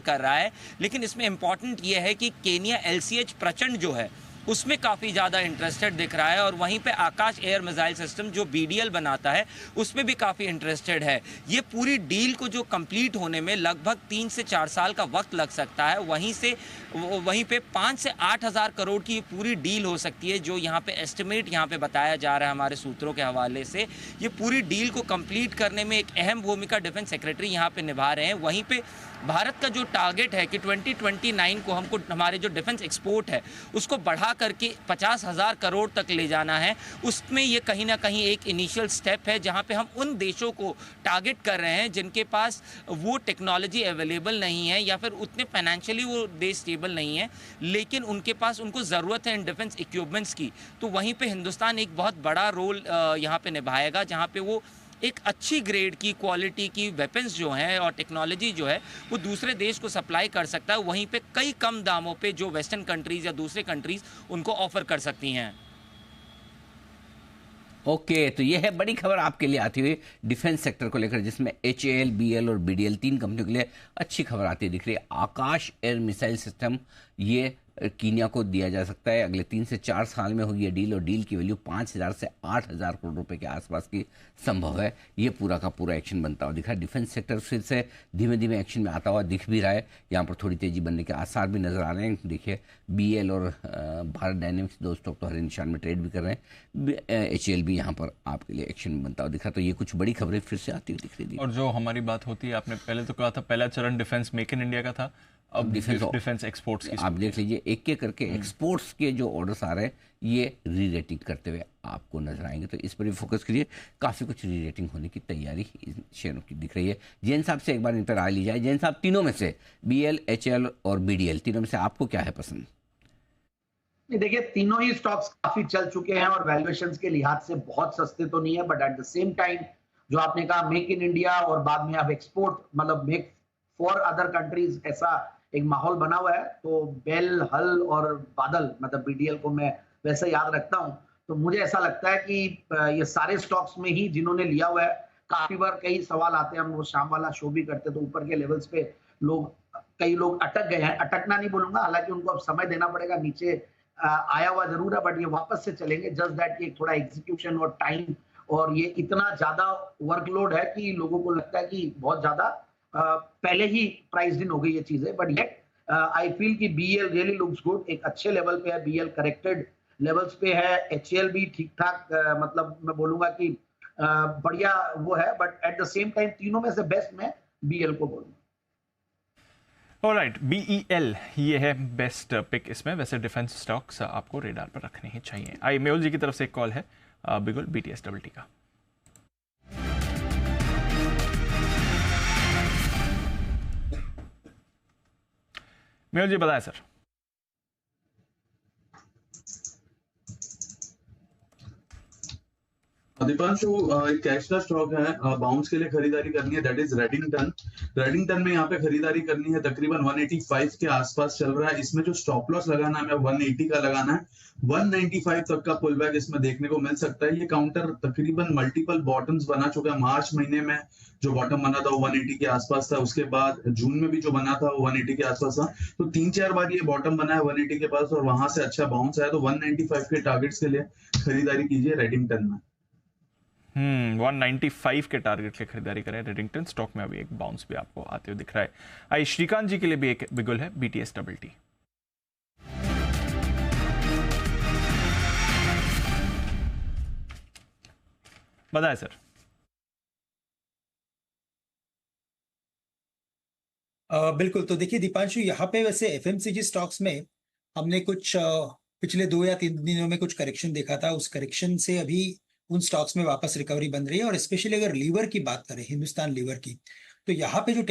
कर रहा है। लेकिन इसमें इंपॉर्टेंट ये है कि केनिया LCH प्रचंड जो है उसमें काफ़ी ज़्यादा इंटरेस्टेड दिख रहा है, और वहीं पे आकाश एयर मिसाइल सिस्टम जो BDL बनाता है उसमें भी काफ़ी इंटरेस्टेड है। ये पूरी डील को जो कंप्लीट होने में लगभग 3 से 4 साल का वक्त लग सकता है। वहीं पे 5 से 8 हज़ार करोड़ की पूरी डील हो सकती है, जो यहाँ पे एस्टिमेट यहाँ पे बताया जा रहा है हमारे सूत्रों के हवाले से। ये पूरी डील को कंप्लीट करने में एक अहम भूमिका डिफेंस सेक्रेटरी यहाँ पे निभा रहे हैं। वहीं पे भारत का जो टारगेट है कि 2029 को हमको हमारे जो डिफेंस एक्सपोर्ट है उसको बढ़ा करके 50,000 करोड़ तक ले जाना है। उसमें ये कहीं ना कहीं एक इनिशियल स्टेप है, जहां पे हम उन देशों को टारगेट कर रहे हैं जिनके पास वो टेक्नोलॉजी अवेलेबल नहीं है, या फिर उतने फाइनेंशियली वो देश स्टेबल नहीं है, लेकिन उनके पास उनको ज़रूरत है इन डिफेंस इक्विपमेंट्स की। तो वहीं पे हिंदुस्तान एक बहुत बड़ा रोल यहाँ पे निभाएगा, जहाँ पे वो एक अच्छी ग्रेड की क्वालिटी की वेपन्स जो हैं और टेक्नोलॉजी जो है वो दूसरे देश को सप्लाई कर सकता है, वहीं पे कई कम दामों पे जो वेस्टर्न कंट्रीज़ या दूसरे कंट्रीज़ उनको ऑफर कर सकती हैं। ओके, तो ये है बड़ी खबर आपके लिए आती हुई डिफेंस सेक्टर को लेकर, जिसमें HAL, BL और BDL 3 कंपनियों के लिए अच्छी खबर आती दिख रही है। आकाश एयर मिसाइल सिस्टम ये कीनिया को दिया जा सकता है। अगले 3 से 4 साल में होगी ये डील, और डील की वैल्यू 5,000 से 8,000 करोड़ रुपए के आसपास की संभव है। ये पूरा का पूरा एक्शन बनता हुआ दिख रहा है। डिफेंस सेक्टर फिर से धीमे धीमे एक्शन में आता हुआ दिख भी रहा है। यहाँ पर थोड़ी तेजी बनने के आसार भी नजर आ रहे हैं। देखिए, BL और भारत डायनेमिक्स 2 स्टॉक तो हरे निशान में ट्रेड भी कर रहे हैं। HAL भी यहाँ पर आपके लिए एक्शन में बनता हुआ दिख रहा है। तो ये कुछ बड़ी खबरें फिर से आती हुई दिख रही थी। और जो हमारी बात होती है, आपने पहले तो कहा था पहला चरण डिफेंस मेक इन इंडिया का था, अब डिफेंस एक्सपोर्ट्स की आप देख लीजिए, एक एक करके एक्सपोर्ट्स के जो ऑर्डर्स आ रहे हैं ये री रेटिंग करते हुए आपको नजर आएंगे। तो इस पर भी फोकस करिए। काफ़ी कुछ री रेटिंग होने की तैयारी इन शेयरों की दिख रही है। जैन साहब से एक बार इन पर राय ली जाए। जैन साहब, तीनों में से BL, HAL और BDL, तीनों में से आपको क्या है पसंद? देखिए, तीनों ही स्टॉक्स काफी चल चुके हैं और वैल्यूएशंस के लिहाज से बहुत सस्ते तो नहीं है, but at the same time जो आपने कहा मेक इन इंडिया और बाद में अब एक्सपोर्ट, मतलब मेक फॉर अदर कंट्रीज, ऐसा एक माहौल बना हुआ है। तो बेल, हल और बादल, मतलब BDL को मैं वैसे याद रखता हूं। तो मुझे ऐसा लगता है कि ये सारे स्टॉक्स में ही जिन्होंने लिया हुआ है, काफी बार कई सवाल आते हैं, हम वो शाम वाला शो भी करते, तो ऊपर के लेवल्स पे कई लोग अटक गए हैं। अटकना नहीं बोलूंगा, हालांकि उनको अब समय देना पड़ेगा, नीचे आया हुआ जरूर है, बट ये वापस से चलेंगे। जस्ट दैट कि थोड़ा एग्जीक्यूशन और टाइम, और ये इतना ज्यादा वर्कलोड है कि लोगों को लगता है कि बहुत ज्यादा पहले ही प्राइस्ड इन हो गई ये चीजें। बट येट आई फील कि BL रियली लुक्स गुड, एक अच्छे लेवल पे है। BL करेक्टेड लेवल्स पे है। HAL भी ठीक ठाक, मतलब मैं बोलूंगा कि बढ़िया वो है, but at the same time तीनों में से बेस्ट मैं BL को बोलूंगा। ऑलराइट, BEL ये है बेस्ट पिक इसमें। वैसे डिफेंस स्टॉक्स आपको रेडार पर रखने ही चाहिए। आई मेहुल जी की तरफ से एक कॉल है बिगुल BTSWT का। मेहुल जी बताएं सर। दीपांशु, एक कैश का स्टॉक है, बाउंस के लिए खरीदारी करनी है, दैट इज रेडिंगटन। रेडिंगटन में यहाँ पे खरीदारी करनी है, तकरीबन 185 के आसपास चल रहा है। इसमें जो स्टॉप लॉस लगाना है 180 का लगाना है। 195 तक का पुल बैक इसमें देखने को मिल सकता है। ये काउंटर तकरीबन मल्टीपल बॉटम्स बना चुका है। मार्च महीने में जो बॉटम बना था वो 180 के आसपास था, उसके बाद जून में भी जो बना था वो 180 के आसपास था। तो 3-4 बार ये बॉटम बना है 180 के पास, और वहां से अच्छा बाउंस आया। तो 195 के टारगेट्स के लिए खरीदारी कीजिए रेडिंगटन में। 195 के टारगेट की खरीदारी करें रेडिंगटन स्टॉक में। अभी एक बाउंस भी आपको आते हुए दिख रहा है। आई श्रीकांत जी के लिए भी एक बिगुल है BTSWT। बताएं सर। बिल्कुल। तो देखिए दीपांशु, यहाँ पे वैसे FMCG स्टॉक्स में हमने कुछ पिछले 2 या 3 दिनों में कुछ करेक्शन देखा था। उस करेक्शन से अभी उन स्टॉक्स में वापस रिकवरी बन रही है। और स्पेशली अगर लीवर की बात करें, हिंदुस्तान लीवर की, तो यहाँ पे जो